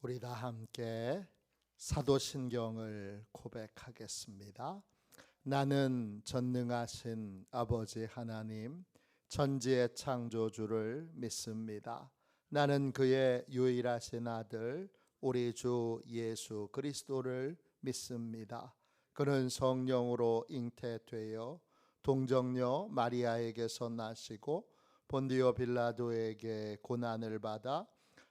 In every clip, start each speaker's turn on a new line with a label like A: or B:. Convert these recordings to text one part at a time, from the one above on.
A: 우리 다 함께 사도신경을 고백하겠습니다. 나는 전능하신 아버지 하나님 천지의 창조주를 믿습니다. 나는 그의 유일하신 아들 우리 주 예수 그리스도를 믿습니다. 그는 성령으로 잉태되어 동정녀 마리아에게서 나시고 본디오 빌라도에게 고난을 받아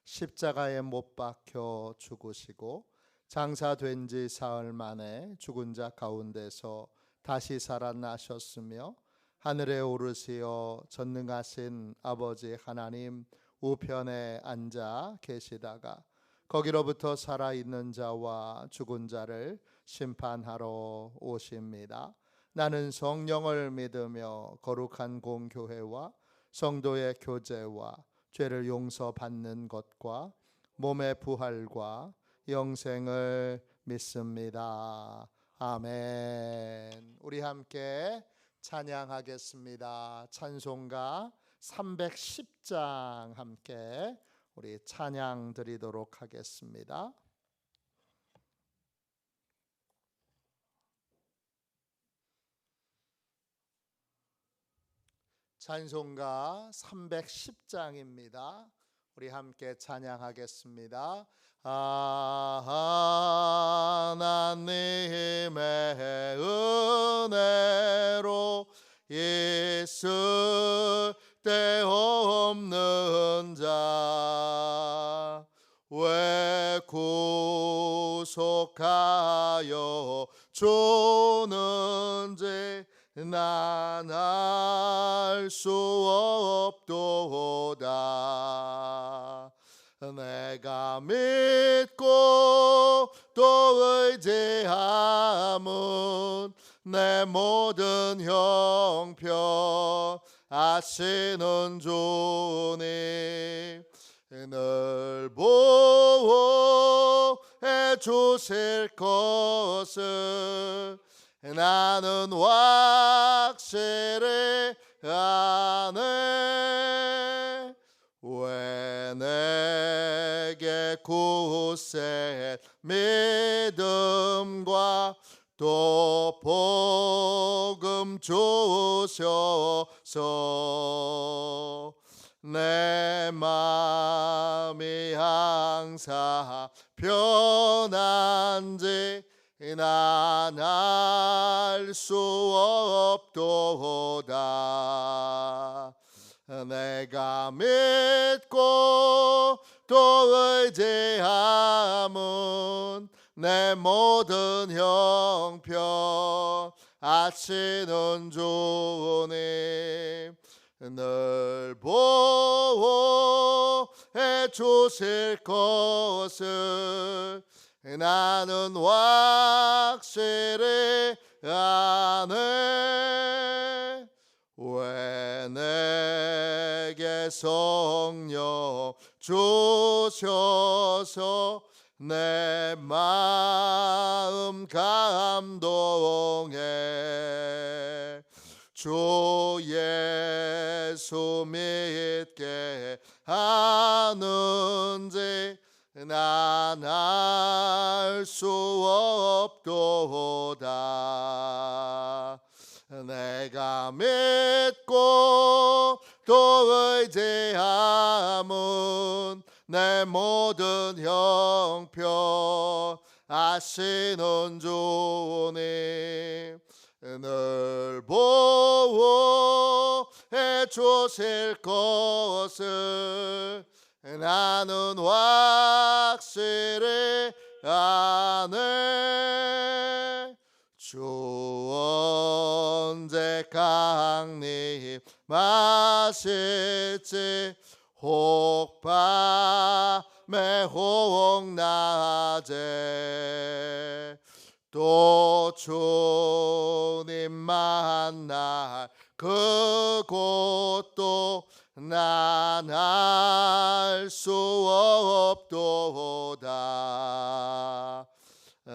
A: 십자가에 못 박혀 죽으시고 장사된 지 사흘 만에 죽은 자 가운데서 다시 살아나셨으며 하늘에 오르시어 전능하신 아버지 하나님 우편에 앉아 계시다가 거기로부터 살아있는 자와 죽은 자를 심판하러 오십니다. 나는 성령을 믿으며 거룩한 공교회와 성도의 교제와 죄를 용서받는 것과 몸의 부활과 영생을 믿습니다. 아멘. 우리 함께 찬양하겠습니다. 찬송가 310장 함께 우리 찬양 드리도록 하겠습니다. 찬송가 310장입니다. 우리 함께 찬양하겠습니다. 하나님의 은혜로 있을 데 없는 자 왜 구속하여 주는지 난 알 수 없도다. 내가 믿고 또 의지함은 내 모든 형편 아시는 주님 늘 보호해 주실 것을 나는 확실히 아네. 왜 내게 굳센 믿음과 또 복음 주셔서 내 마음이 항상 편한지 난 알 수 없도다. 내가 믿고 또 의지함은 내 모든 형편 아시는 주님 늘 보호해 주실 것을 나는 확실히 아네. 왜 내게 성령 주셔서 내 마음 감동해 주 예수 믿게 하는지 난 알 수 없도다. 내가 믿고 또 의지함은 내 모든 형편 아시는 주님 늘 보호해 주실 것을 나는 확실히 아네. 주 언제 강림하실지 혹 밤에 혹 낮에 또 주님 만날 그곳도 난 알 수 없도다.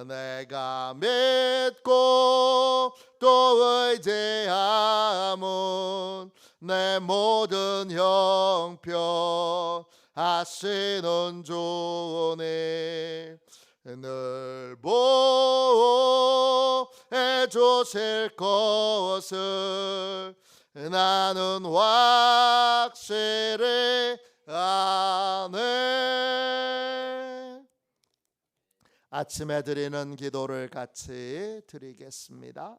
A: 내가 믿고 또 의지함은 내 모든 형편 하시는 주님 늘 보호해 주실 것을 나는 확실히 아네. 아침에 드리는 기도를 같이 드리겠습니다.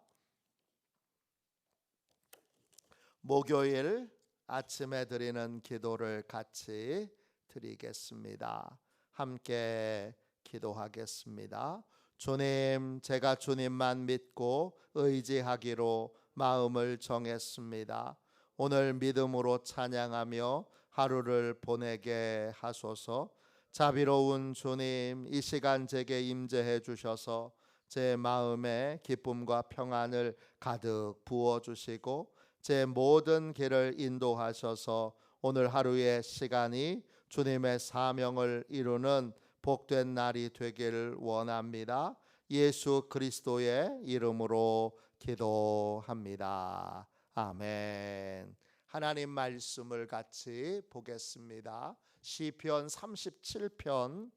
A: 목요일 아침에 드리는 기도를 같이 드리겠습니다. 함께 기도하겠습니다. 주님, 제가 주님만 믿고 의지하기로 마음을 정했습니다. 오늘 믿음으로 찬양하며 하루를 보내게 하소서. 자비로운 주님, 이 시간 제게 임재해 주셔서 제 마음에 기쁨과 평안을 가득 부어 주시고 제 모든 길을 인도하셔서 오늘 하루의 시간이 주님의 사명을 이루는 복된 날이 되기를 원합니다. 예수 그리스도의 이름으로 기도합니다. 아멘. 하나님 말씀을 같이 보겠습니다. 시편 37편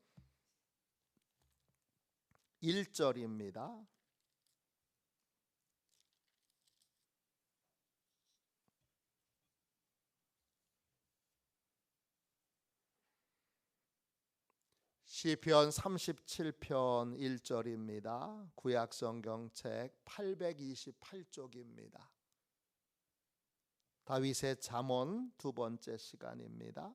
A: 1절입니다. 시편 37편 1절입니다. 구약성경책 828쪽입니다. 다윗의 잠언 두 번째 시간입니다.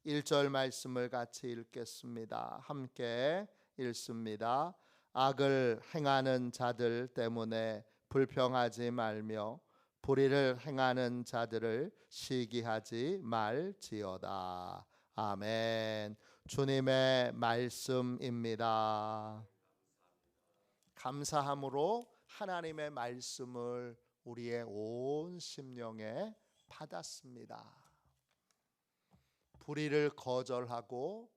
A: 1절 말씀을 같이 읽겠습니다. 함께 읽습니다. 악을 행하는 자들 때문에 불평하지 말며 불의를 행하는 자들을 시기하지 말지어다. 아멘. 주님의 말씀입니다. 감사함으로 하나님의 말씀을 우리의 온 심령에 받았습니다. 불의를 거절하고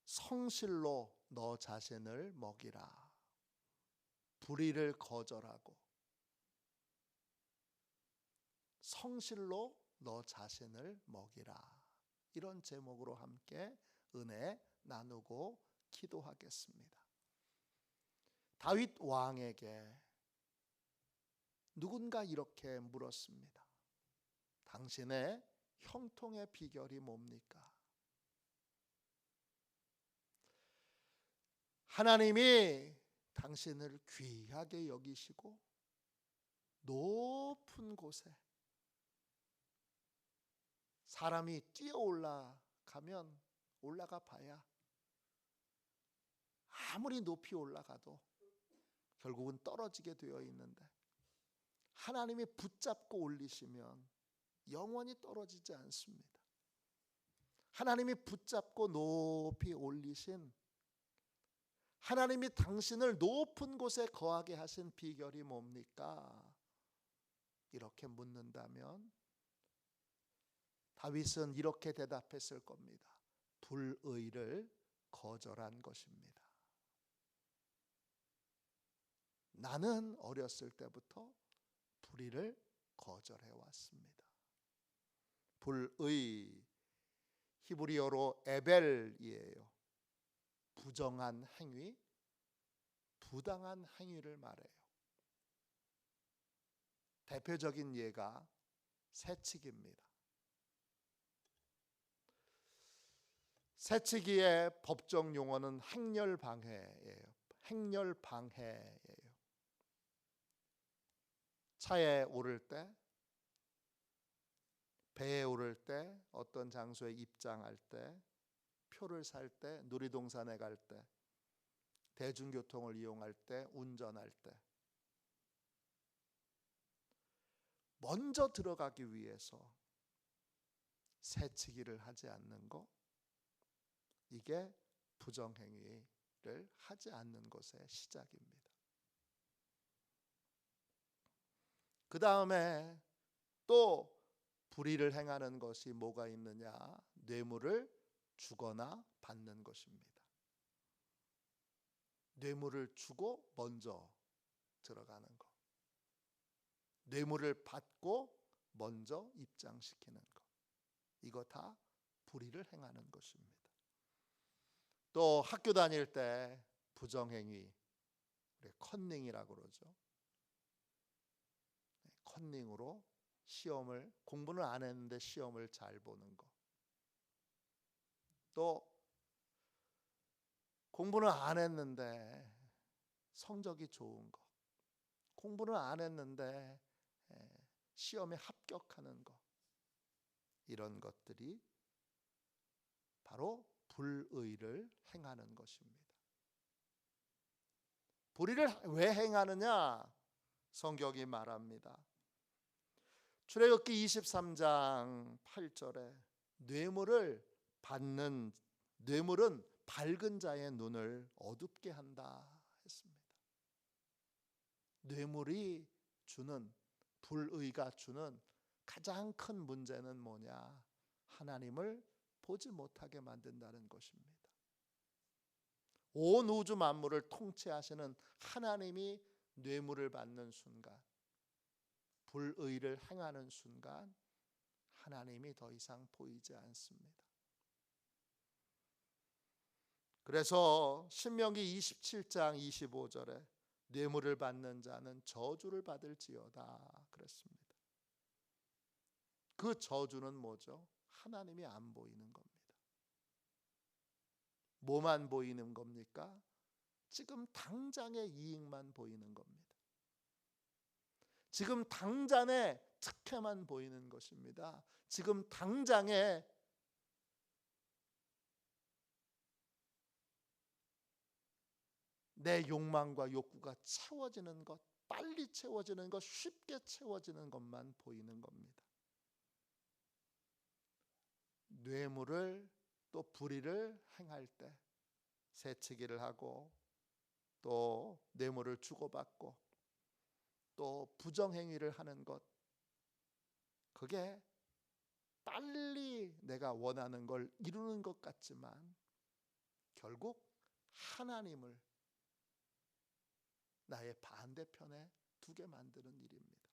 A: 성실로 너 자신을 먹이라. 불의를 거절하고 성실로 너 자신을 먹이라. 이런 제목으로 함께 은혜 나누고 기도하겠습니다. 다윗 왕에게 누군가 이렇게 물었습니다. 당신의 형통의 비결이 뭡니까? 하나님이 당신을 귀하게 여기시고 높은 곳에 사람이 뛰어 올라가면 올라가 봐야 아무리 높이 올라가도 결국은 떨어지게 되어 있는데 하나님이 붙잡고 올리시면 영원히 떨어지지 않습니다. 하나님이 붙잡고 높이 올리신 하나님이 당신을 높은 곳에 거하게 하신 비결이 뭡니까? 이렇게 묻는다면 다윗은 이렇게 대답했을 겁니다. 불의를 거절한 것입니다. 나는 어렸을 때부터 불의를 거절해 왔습니다. 불의, 히브리어로 에벨이에요. 부정한 행위, 부당한 행위를 말해요. 대표적인 예가 새치기입니다. 새치기의 법정 용어는 행렬방해예요. 행렬방해예요. 차에 오를 때, 배에 오를 때, 어떤 장소에 입장할 때, 표를 살 때, 놀이동산에 갈 때, 대중교통을 이용할 때, 운전할 때 먼저 들어가기 위해서 새치기를 하지 않는 것, 이게 부정행위를 하지 않는 것의 시작입니다. 그 다음에 또 불의를 행하는 것이 뭐가 있느냐? 뇌물을 주거나 받는 것입니다. 뇌물을 주고 먼저 들어가는 것, 뇌물을 받고 먼저 입장시키는 것, 이거 다 불의를 행하는 것입니다. 또 학교 다닐 때 부정행위, 컨닝이라고 그러죠. 컨닝으로 시험을, 공부는 안 했는데 시험을 잘 보는 거. 또 공부는 안 했는데 성적이 좋은 거. 공부는 안 했는데 시험에 합격하는 거. 이런 것들이 바로 불의를 행하는 것입니다. 불의를 왜 행하느냐? 성경이 말합니다. 출애굽기 23장 8절에 뇌물은 밝은 자의 눈을 어둡게 한다 했습니다. 뇌물이 주는, 불의가 주는 가장 큰 문제는 뭐냐? 하나님을 보지 못하게 만든다는 것입니다. 온 우주 만물을 통치하시는 하나님이 뇌물을 받는 순간, 불의를 행하는 순간 하나님이 더 이상 보이지 않습니다. 그래서 신명기 27장 25절에 뇌물을 받는 자는 저주를 받을지어다 그랬습니다. 그 저주는 뭐죠? 하나님이 안 보이는 겁니다. 뭐만 보이는 겁니까? 지금 당장의 이익만 보이는 겁니다. 지금 당장의 특혜만 보이는 것입니다. 지금 당장의 내 욕망과 욕구가 채워지는 것, 빨리 채워지는 것, 쉽게 채워지는 것만 보이는 겁니다. 뇌물을 또 불의를 행할 때 새치기를 하고 또 뇌물을 주고받고 또 부정행위를 하는 것, 그게 빨리 내가 원하는 걸 이루는 것 같지만 결국 하나님을 나의 반대편에 두게 만드는 일입니다.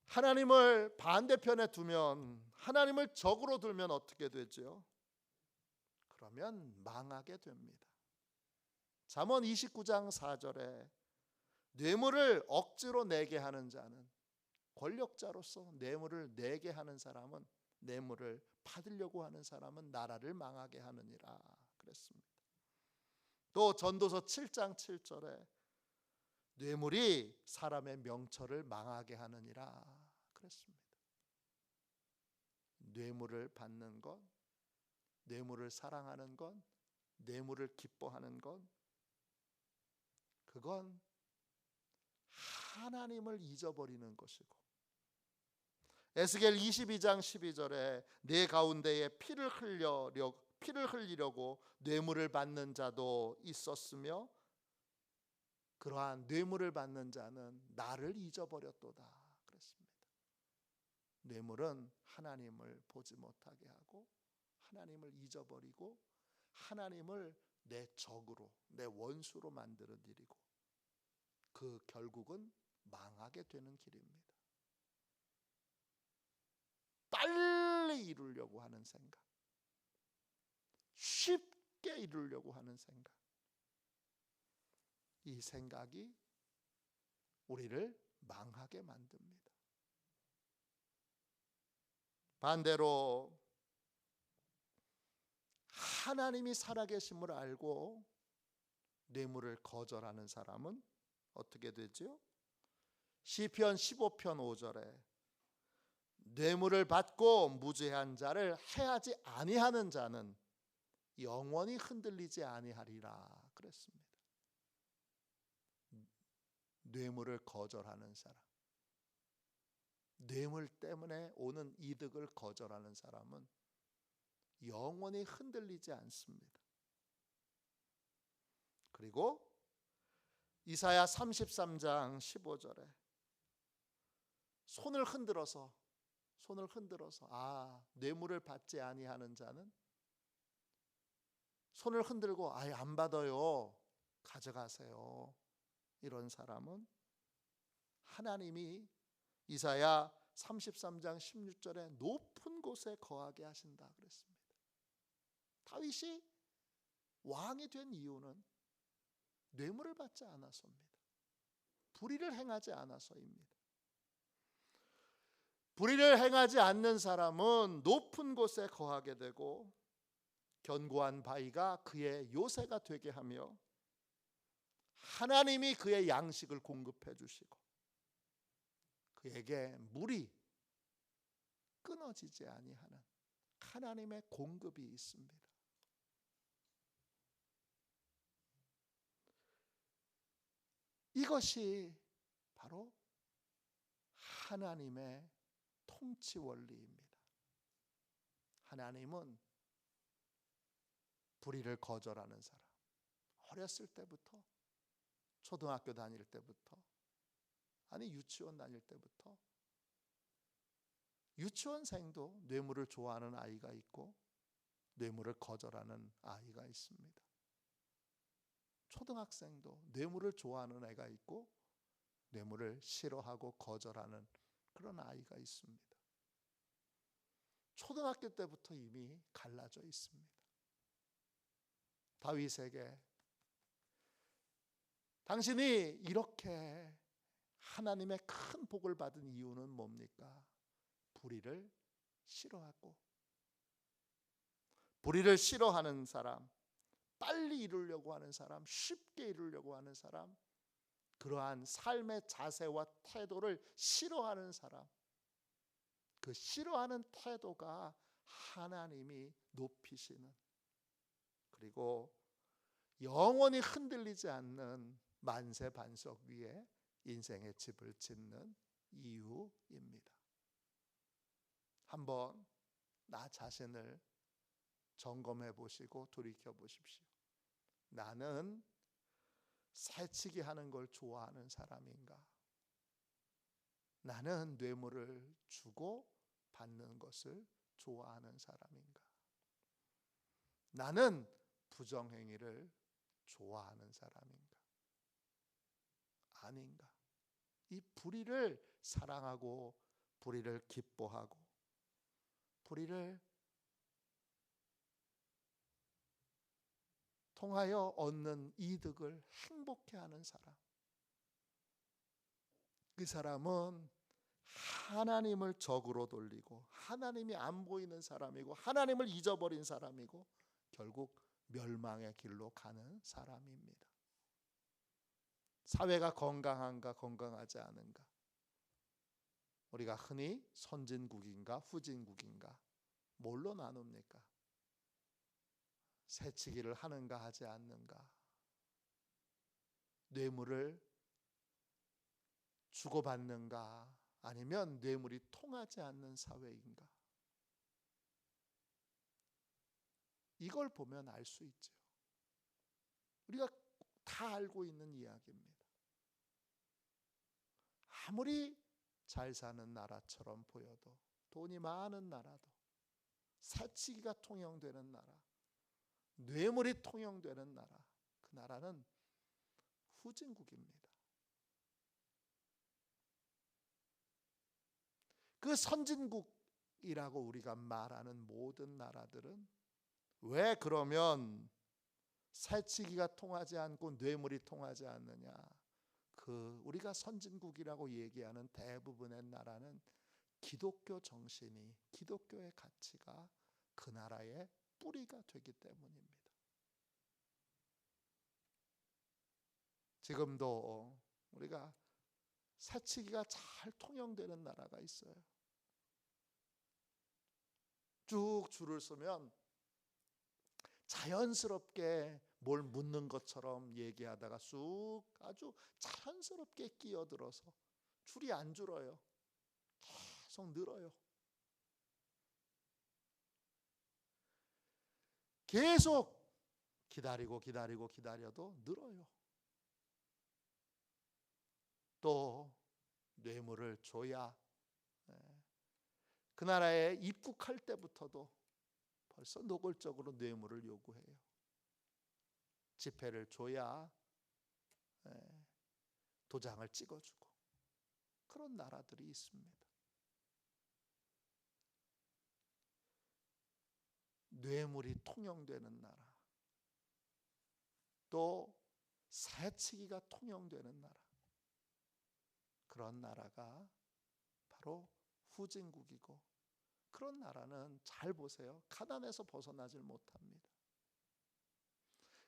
A: 하나님을 반대편에 두면, 하나님을 적으로 두면 어떻게 되죠? 그러면 망하게 됩니다. 잠언 29장 4절에 뇌물을 억지로 내게 하는 자는, 권력자로서 뇌물을 내게 하는 사람은, 뇌물을 받으려고 하는 사람은 나라를 망하게 하느니라 그랬습니다. 또 전도서 7장 7절에 뇌물이 사람의 명철을 망하게 하느니라 그랬습니다. 뇌물을 받는 것, 뇌물을 사랑하는 것, 뇌물을 기뻐하는 것, 그건 하나님을 잊어버리는 것이고, 에스겔 22장 12절에 내 가운데에 피를 흘리려고 뇌물을 받는 자도 있었으며 그러한 뇌물을 받는 자는 나를 잊어버렸도다 그랬습니다. 뇌물은 하나님을 보지 못하게 하고 하나님을 잊어버리고 하나님을 내 적으로, 내 원수로 만드는 일이고, 그 결국은 망하게 되는 길입니다. 빨리 이루려고 하는 생각, 쉽게 이루려고 하는 생각, 이 생각이 우리를 망하게 만듭니다. 반대로 하나님이 살아계심을 알고 뇌물을 거절하는 사람은 어떻게 되죠? 시편 15편 5절에 뇌물을 받고 무죄한 자를 해하지 아니하는 자는 영원히 흔들리지 아니하리라 그랬습니다. 뇌물을 거절하는 사람, 뇌물 때문에 오는 이득을 거절하는 사람은 영원히 흔들리지 않습니다. 그리고 이사야 33장 15절에 손을 흔들어서 뇌물을 받지 아니하는 자는, 손을 흔들고 아예 안 받아요, 가져가세요, 이런 사람은 하나님이 이사야 33장 16절에 높은 곳에 거하게 하신다 그랬습니다. 다윗이 왕이 된 이유는 뇌물을 받지 않아서입니다. 불의를 행하지 않아서입니다. 불의를 행하지 않는 사람은 높은 곳에 거하게 되고 견고한 바위가 그의 요새가 되게 하며 하나님이 그의 양식을 공급해 주시고 그에게 물이 끊어지지 아니하는 하나님의 공급이 있습니다. 이것이 바로 하나님의 통치 원리입니다. 하나님은 불의를 거절하는 사람, 어렸을 때부터, 초등학교 다닐 때부터, 아니 유치원 다닐 때부터, 유치원생도 뇌물을 좋아하는 아이가 있고 뇌물을 거절하는 아이가 있습니다. 초등학생도 뇌물을 좋아하는 애가 있고 뇌물을 싫어하고 거절하는 그런 아이가 있습니다. 초등학교 때부터 이미 갈라져 있습니다. 다윗에게 당신이 이렇게 하나님의 큰 복을 받은 이유는 뭡니까? 불의를 싫어하고, 불의를 싫어하는 사람, 빨리 이루려고 하는 사람, 쉽게 이루려고 하는 사람, 그러한 삶의 자세와 태도를 싫어하는 사람, 그 싫어하는 태도가 하나님이 높이시는, 그리고 영원히 흔들리지 않는 만세 반석 위에 인생의 집을 짓는 이유입니다. 한번 나 자신을 점검해 보시고 돌이켜 보십시오. 나는 새치기 하는 걸 좋아하는 사람인가? 나는 뇌물을 주고 받는 것을 좋아하는 사람인가? 나는 부정행위를 좋아하는 사람인가? 아닌가? 이 불의를 사랑하고 불의를 기뻐하고 불의를 통하여 얻는 이득을 행복해하는 사람, 그 사람은 하나님을 적으로 돌리고 하나님이 안 보이는 사람이고 하나님을 잊어버린 사람이고 결국 멸망의 길로 가는 사람입니다. 사회가 건강한가 건강하지 않은가, 우리가 흔히 선진국인가 후진국인가 뭘로 나눕니까? 새치기를 하는가 하지 않는가, 뇌물을 주고받는가 아니면 뇌물이 통하지 않는 사회인가, 이걸 보면 알 수 있죠. 우리가 다 알고 있는 이야기입니다. 아무리 잘 사는 나라처럼 보여도, 돈이 많은 나라도, 새치기가 통용되는 나라, 뇌물이 통용되는 나라, 그 나라는 후진국입니다. 그 선진국이라고 우리가 말하는 모든 나라들은 왜 그러면 새치기가 통하지 않고 뇌물이 통하지 않느냐? 그 우리가 선진국이라고 얘기하는 대부분의 나라는 기독교 정신이, 기독교의 가치가 그 나라의 뿌리가 되기 때문입니다. 지금도 우리가 새치기가 잘 통용되는 나라가 있어요. 쭉 줄을 서면 자연스럽게 뭘 묻는 것처럼 얘기하다가 쑥 아주 자연스럽게 끼어들어서 줄이 안 줄어요. 계속 늘어요. 계속 기다려도 늘어요. 또 뇌물을 줘야 그 나라에 입국할 때부터도 벌써 노골적으로 뇌물을 요구해요. 지폐를 줘야 도장을 찍어주고 그런 나라들이 있습니다. 뇌물이 통용되는 나라, 또 새치기가 통용되는 나라, 그런 나라가 바로 후진국이고, 그런 나라는 잘 보세요. 가난에서 벗어나질 못합니다.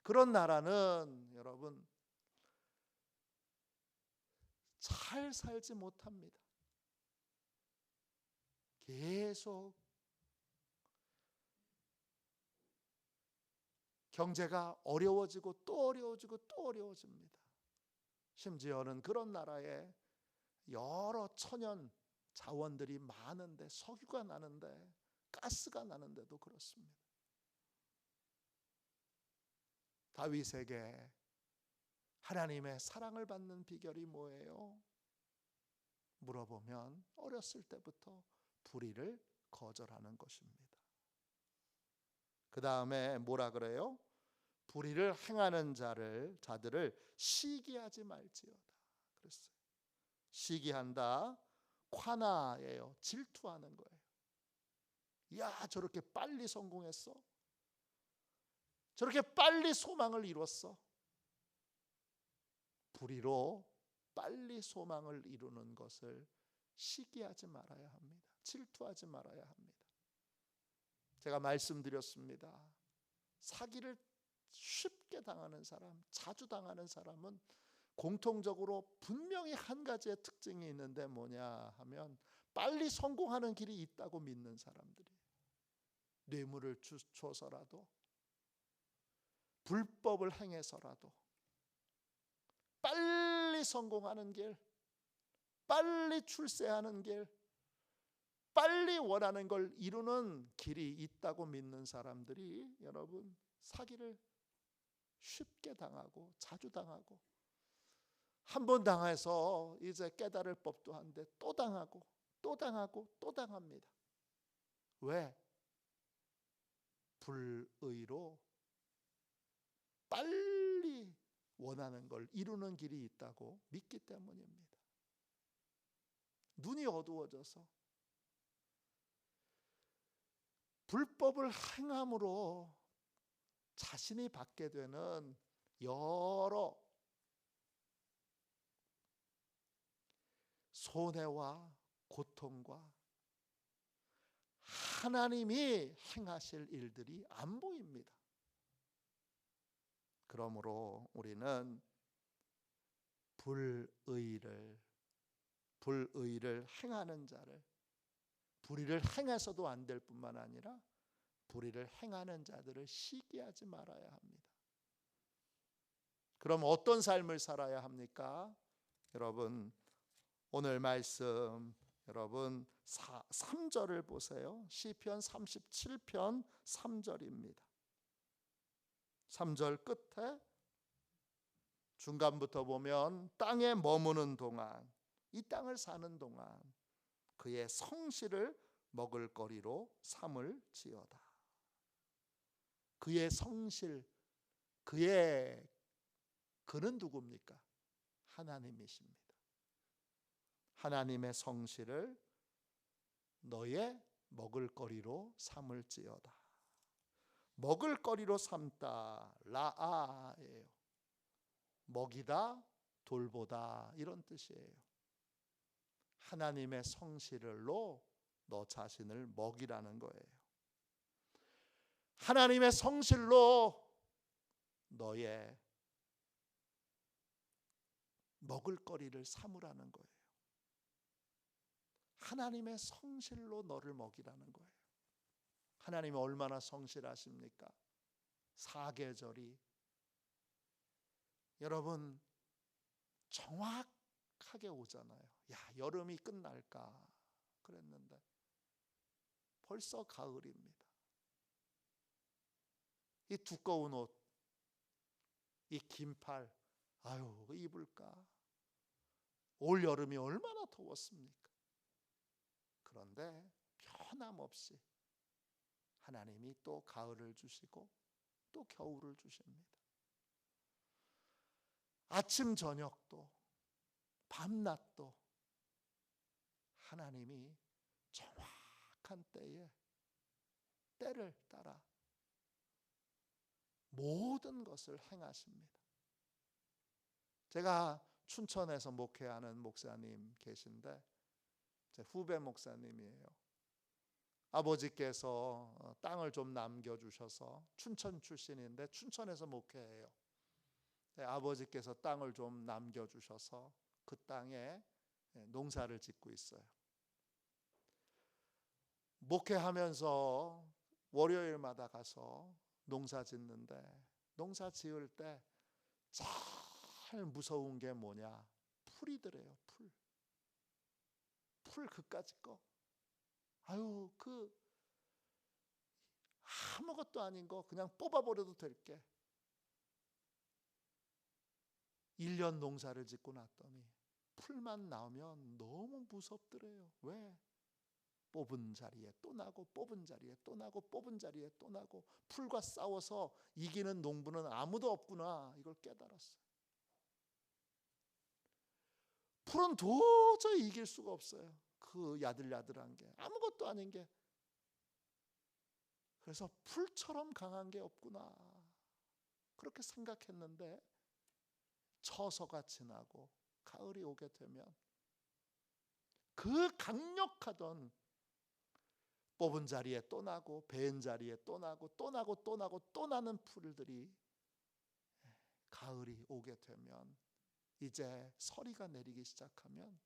A: 그런 나라는 여러분 잘 살지 못합니다. 계속 경제가 어려워지고 또 어려워지고 또 어려워집니다. 심지어는 그런 나라에 여러 천연 자원들이 많은데, 석유가 나는데, 가스가 나는데도 그렇습니다. 다윗에게 하나님의 사랑을 받는 비결이 뭐예요? 물어보면 어렸을 때부터 불의를 거절하는 것입니다. 그 다음에 뭐라 그래요? 불의를 행하는 자들을 시기하지 말지어다 그랬어요. 시기한다, 콰나예요. 질투하는 거예요. 야, 저렇게 빨리 성공했어? 저렇게 빨리 소망을 이뤘어? 불의로 빨리 소망을 이루는 것을 시기하지 말아야 합니다. 질투하지 말아야 합니다. 제가 말씀드렸습니다. 사기를 쉽게 당하는 사람, 자주 당하는 사람은 공통적으로 분명히 한 가지의 특징이 있는데 뭐냐 하면 빨리 성공하는 길이 있다고 믿는 사람들이에요. 뇌물을 줘서라도, 불법을 행해서라도 빨리 성공하는 길, 빨리 출세하는 길, 빨리 원하는 걸 이루는 길이 있다고 믿는 사람들이 여러분 사기를 쉽게 당하고 자주 당하고, 한 번 당해서 이제 깨달을 법도 한데 또 당하고 또 당하고 또 당합니다. 왜? 불의로 빨리 원하는 걸 이루는 길이 있다고 믿기 때문입니다. 눈이 어두워져서 불법을 행함으로 자신이 받게 되는 여러 손해와 고통과 하나님이 행하실 일들이 안 보입니다. 그러므로 우리는 불의를 행하는 자를, 불의를 행해서도 안 될 뿐만 아니라 불의를 행하는 자들을 시기하지 말아야 합니다. 그럼 어떤 삶을 살아야 합니까? 여러분 오늘 말씀 여러분 3절을 보세요. 시편 37편 3절입니다. 3절 끝에 중간부터 보면 땅에 머무는 동안, 이 땅을 사는 동안 그의 성실을 먹을거리로 삼을지어다. 그의 성실, 그는 누굽니까? 하나님이십니다. 하나님의 성실을 너의 먹을거리로 삼을지어다. 먹을거리로 삼다, 라아예요. 먹이다, 돌보다 이런 뜻이에요. 하나님의 성실로 너 자신을 먹이라는 거예요. 하나님의 성실로 너의 먹을거리를 삼으라는 거예요. 하나님의 성실로 너를 먹이라는 거예요. 하나님이 얼마나 성실하십니까? 사계절이 여러분 정확하게 오잖아요. 야, 여름이 끝날까 그랬는데 벌써 가을입니다. 이 두꺼운 옷, 이 긴팔, 아유 입을까? 올 여름이 얼마나 더웠습니까? 그런데 변함없이 하나님이 또 가을을 주시고 또 겨울을 주십니다. 아침 저녁도 밤낮도 하나님이 정확한 때에 때를 따라 모든 것을 행하십니다. 제가 춘천에서 목회하는 목사님 계신데 제 후배 목사님이에요. 아버지께서 땅을 좀 남겨주셔서 춘천 출신인데 춘천에서 목회해요. 아버지께서 땅을 좀 남겨주셔서 그 땅에 농사를 짓고 있어요. 목회하면서 월요일마다 가서 농사 짓는데 농사 지을 때 제일 무서운 게 뭐냐? 풀이더래요. 풀 그까짓 거. 아유, 아무것도 아닌 거 그냥 뽑아버려도 될 게. 1년 농사를 짓고 났더니 풀만 나오면 너무 무섭더래요. 왜? 뽑은 자리에 또 나고 뽑은 자리에 또 나고 뽑은 자리에 또 나고 풀과 싸워서 이기는 농부는 아무도 없구나, 이걸 깨달았어요. 풀은 도저히 이길 수가 없어요. 그 야들야들한 게, 아무것도 아닌 게. 그래서 풀처럼 강한 게 없구나, 그렇게 생각했는데 처서가 지나고 가을이 오게 되면 그 강력하던 뽑은 자리에 또 나고 베은 자리에 또 나고 또 나고 또 나고 또 나는 풀들이 가을이 오게 되면, 이제 서리가 내리기 시작하면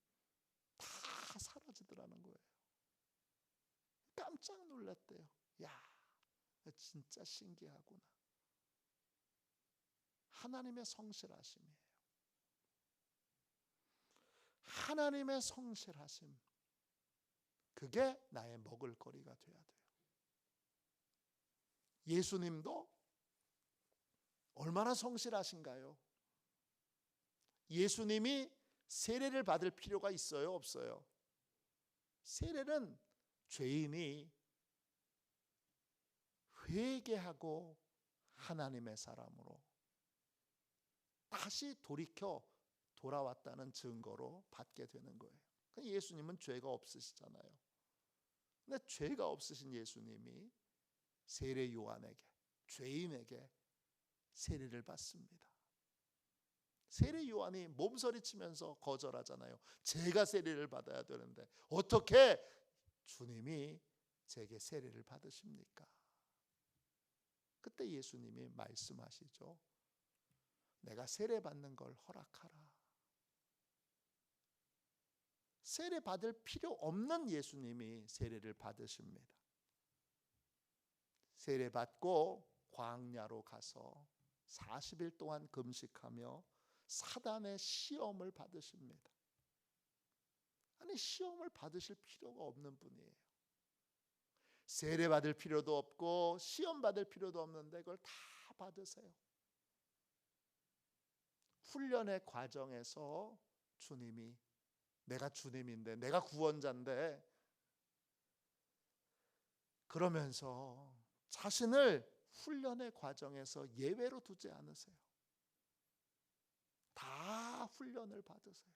A: 다 사라지더라는 거예요. 깜짝 놀랐대요. 야, 진짜 신기하구나. 하나님의 성실하심이에요. 하나님의 성실하심, 그게 나의 먹을거리가 돼야 돼요. 예수님도 얼마나 성실하신가요? 예수님이 세례를 받을 필요가 있어요, 없어요? 세례는 죄인이 회개하고 하나님의 사람으로 다시 돌아왔다는 증거로 받게 되는 거예요. 예수님은 죄가 없으시잖아요. 근데 죄가 없으신 예수님이 세례 요한에게, 죄인에게 세례를 받습니다. 세례 요한이 몸서리치면서 거절하잖아요. 제가 세례를 받아야 되는데 어떻게 주님이 제게 세례를 받으십니까? 그때 예수님이 말씀하시죠. 내가 세례 받는 걸 허락하라. 세례 받을 필요 없는 예수님이 세례를 받으십니다. 세례 받고 광야로 가서 40일 동안 금식하며 사단의 시험을 받으십니다. 아니, 시험을 받으실 필요가 없는 분이에요. 세례 받을 필요도 없고 시험 받을 필요도 없는데 그걸 다 받으세요. 훈련의 과정에서 주님이, 내가 주님인데, 내가 구원자인데, 그러면서 자신을 훈련의 과정에서 예외로 두지 않으세요. 다 훈련을 받으세요.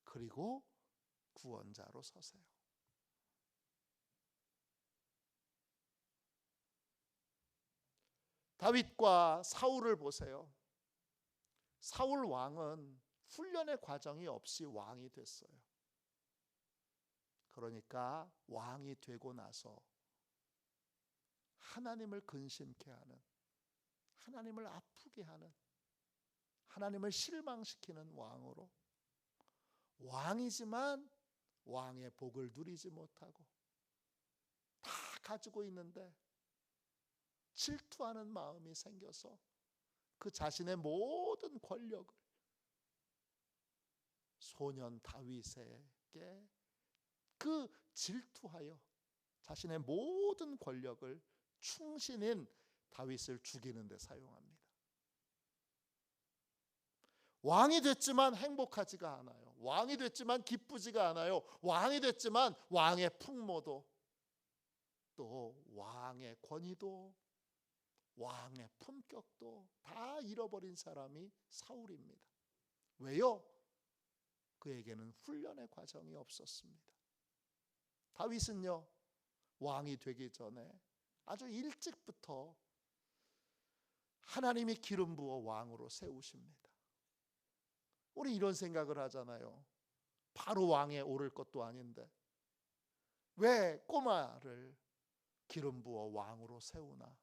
A: 그리고 구원자로 서세요. 다윗과 사울을 보세요. 사울 왕은 훈련의 과정이 없이 왕이 됐어요. 그러니까 왕이 되고 나서 하나님을 근심케 하는, 하나님을 아프게 하는, 하나님을 실망시키는 왕으로, 왕이지만 왕의 복을 누리지 못하고 다 가지고 있는데 질투하는 마음이 생겨서 그 자신의 모든 권력을 소년 다윗에게 그 질투하여 자신의 모든 권력을 충신인 다윗을 죽이는 데 사용합니다. 왕이 됐지만 행복하지가 않아요. 왕이 됐지만 기쁘지가 않아요. 왕이 됐지만 왕의 풍모도, 또 왕의 권위도, 왕의 품격도 다 잃어버린 사람이 사울입니다. 왜요? 그에게는 훈련의 과정이 없었습니다. 다윗은요, 왕이 되기 전에 아주 일찍부터 하나님이 기름 부어 왕으로 세우십니다. 우리 이런 생각을 하잖아요. 바로 왕에 오를 것도 아닌데 왜 꼬마를 기름 부어 왕으로 세우나?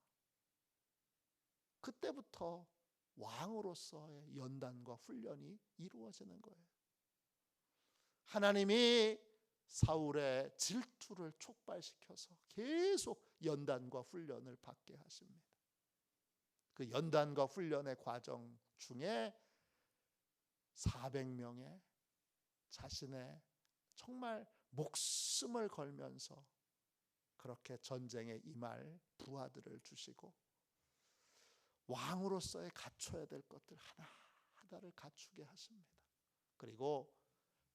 A: 그때부터 왕으로서의 연단과 훈련이 이루어지는 거예요. 하나님이 사울의 질투를 촉발시켜서 계속 연단과 훈련을 받게 하십니다. 그 연단과 훈련의 과정 중에 400명의 자신의 정말 목숨을 걸면서 그렇게 전쟁에 임할 부하들을 주시고 왕으로서의 갖춰야 될 것들 하나하나를 갖추게 하십니다. 그리고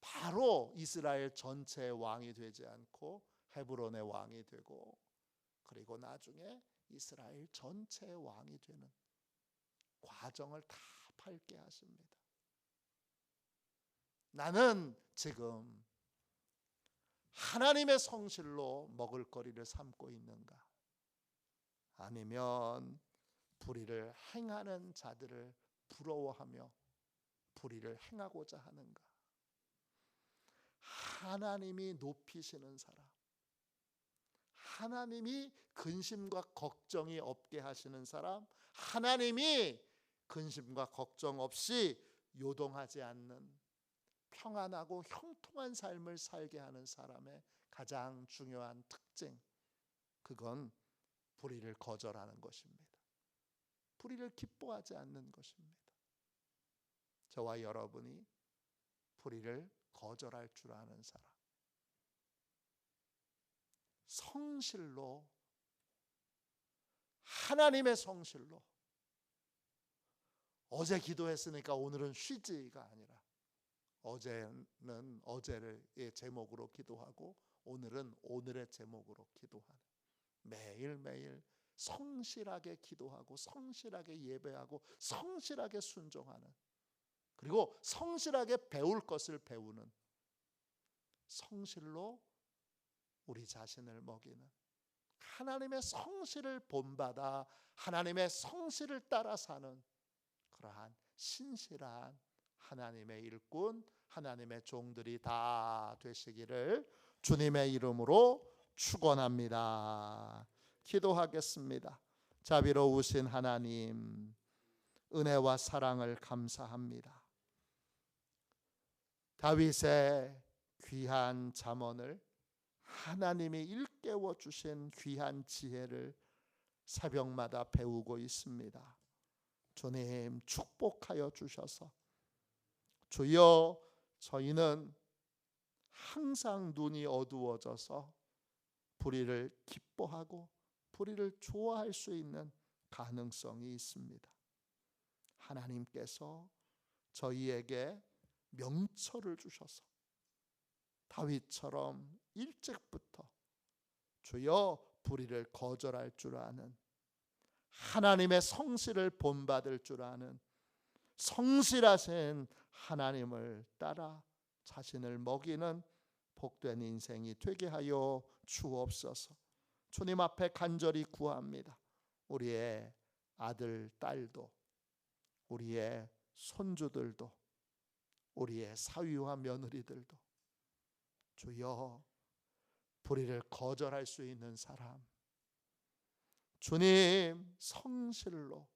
A: 바로 이스라엘 전체의 왕이 되지 않고 헤브론의 왕이 되고 그리고 나중에 이스라엘 전체의 왕이 되는 과정을 다 밟게 하십니다. 나는 지금 하나님의 성실로 먹을거리를 삼고 있는가? 아니면 불의를 행하는 자들을 부러워하며 불의를 행하고자 하는가? 하나님이 높이시는 사람, 하나님이 근심과 걱정이 없게 하시는 사람, 하나님이 근심과 걱정 없이 요동하지 않는 평안하고 형통한 삶을 살게 하는 사람의 가장 중요한 특징, 그건 불의를 거절하는 것입니다. 불의를 기뻐하지 않는 것입니다. 저와 여러분이 불의를 거절할 줄 아는 사람, 성실로, 하나님의 성실로, 어제 기도했으니까 오늘은 쉬지가 아니라 어제는 어제의 제목으로 기도하고 오늘은 오늘의 제목으로 기도하는, 매일매일 성실하게 기도하고 성실하게 예배하고 성실하게 순종하는, 그리고 성실하게 배울 것을 배우는, 성실로 우리 자신을 먹이는, 하나님의 성실을 본받아 하나님의 성실을 따라 사는 그러한 신실한 하나님의 일꾼, 하나님의 종들이 다 되시기를 주님의 이름으로 축원합니다. 기도하겠습니다. 자비로우신 하나님, 은혜와 사랑을 감사합니다. 다윗의 귀한 잠언을, 하나님이 일깨워 주신 귀한 지혜를 새벽마다 배우고 있습니다. 주님 축복하여 주셔서, 주여, 저희는 항상 눈이 어두워져서 불의를 기뻐하고 불의를 좋아할 수 있는 가능성이 있습니다. 하나님께서 저희에게 명철을 주셔서 다윗처럼 일찍부터 주여 불의를 거절할 줄 아는, 하나님의 성실을 본받을 줄 아는 성실하신 하나님을 따라 자신을 먹이는 복된 인생이 되게 하여 주옵소서. 주님 앞에 간절히 구합니다. 우리의 아들, 딸도, 우리의 손주들도, 우리의 사위와 며느리들도 주여 불의를 거절할 수 있는 사람, 주님 성실로,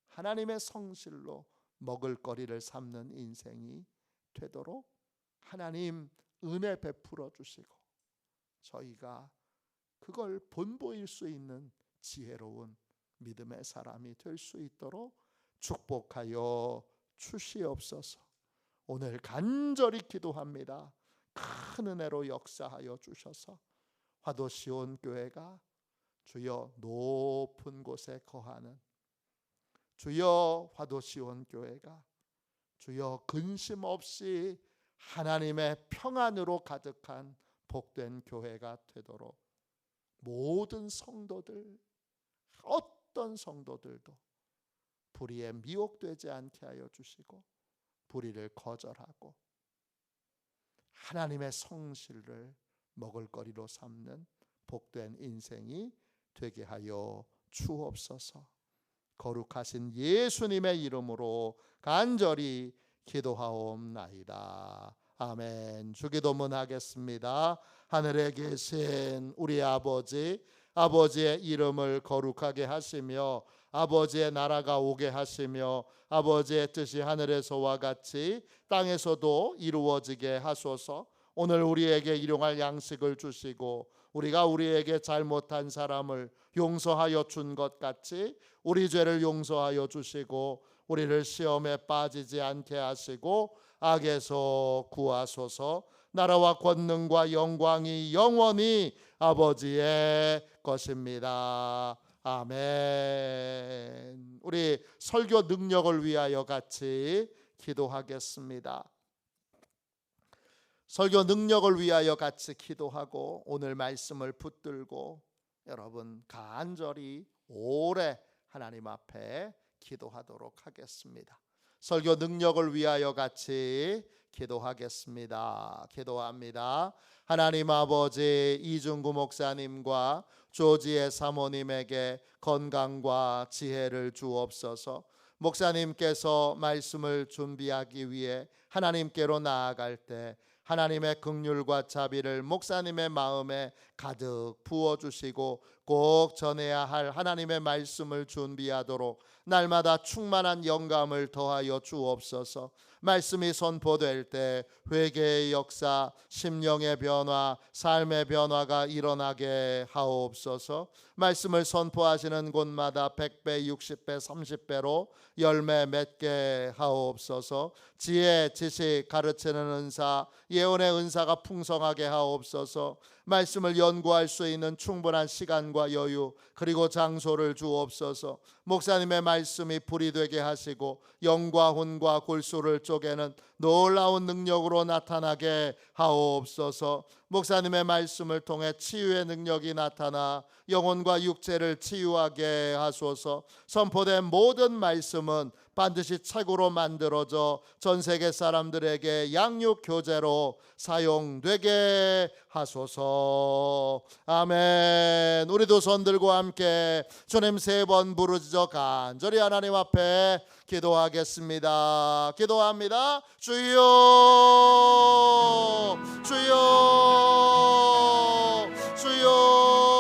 A: 하나님의 성실로 먹을거리를 삼는 인생이 되도록 하나님 은혜 베풀어 주시고 저희가 그걸 본보일 수 있는 지혜로운 믿음의 사람이 될 수 있도록 축복하여 주시옵소서. 오늘 간절히 기도합니다. 큰 은혜로 역사하여 주셔서 화도시온 교회가 주여 높은 곳에 거하는, 주여 화도시온 교회가 주여 근심 없이 하나님의 평안으로 가득한 복된 교회가 되도록 모든 성도들, 어떤 성도들도 불의에 미혹되지 않게 하여 주시고 불의를 거절하고 하나님의 성실을 먹을거리로 삼는 복된 인생이 되게 하여 주옵소서. 거룩하신 예수님의 이름으로 간절히 기도하옵나이다. 아멘. 주기도문 하겠습니다. 하늘에 계신 우리 아버지, 아버지의 이름을 거룩하게 하시며 아버지의 나라가 오게 하시며 아버지의 뜻이 하늘에서와 같이 땅에서도 이루어지게 하소서. 오늘 우리에게 일용할 양식을 주시고 우리가 우리에게 잘못한 사람을 용서하여 준 것 같이 우리 죄를 용서하여 주시고 우리를 시험에 빠지지 않게 하시고 악에서 구하소서. 나라와 권능과 영광이 영원히 아버지의 것입니다. 아멘. 우리 설교 능력을 위하여 같이 기도하겠습니다. 설교 능력을 위하여 같이 기도하고 오늘 말씀을 붙들고 여러분 간절히 오래 하나님 앞에 기도하도록 하겠습니다. 설교 능력을 위하여 같이 기도하겠습니다. 기도합니다. 하나님 아버지, 이중구 목사님과 조지의 사모님에게 건강과 지혜를 주옵소서. 목사님께서 말씀을 준비하기 위해 하나님께로 나아갈 때 하나님의 긍휼과 자비를 목사님의 마음에 가득 부어주시고 꼭 전해야 할 하나님의 말씀을 준비하도록 날마다 충만한 영감을 더하여 주옵소서. 말씀이 선포될 때 회개의 역사, 심령의 변화, 삶의 변화가 일어나게 하옵소서. 말씀을 선포하시는 곳마다 100배, 60배, 30배로 열매 맺게 하옵소서. 지혜, 지식, 가르치는 은사, 예언의 은사가 풍성하게 하옵소서. 말씀을 연구할 수 있는 충분한 시간과 여유 그리고 장소를 주옵소서. 목사님의 말씀이 불이 되게 하시고 영과 혼과 골수를 쪼개는 놀라운 능력으로 나타나게 하옵소서. 목사님의 말씀을 통해 치유의 능력이 나타나 영혼과 육체를 치유하게 하소서. 선포된 모든 말씀은 반드시 책으로 만들어져 전 세계 사람들에게 양육 교재로 사용되게 하소서. 아멘. 우리도 손 들고 함께 주님 3번 부르짖어 간절히 하나님 앞에 기도하겠습니다. 기도합니다. 주여, 주여, 주여.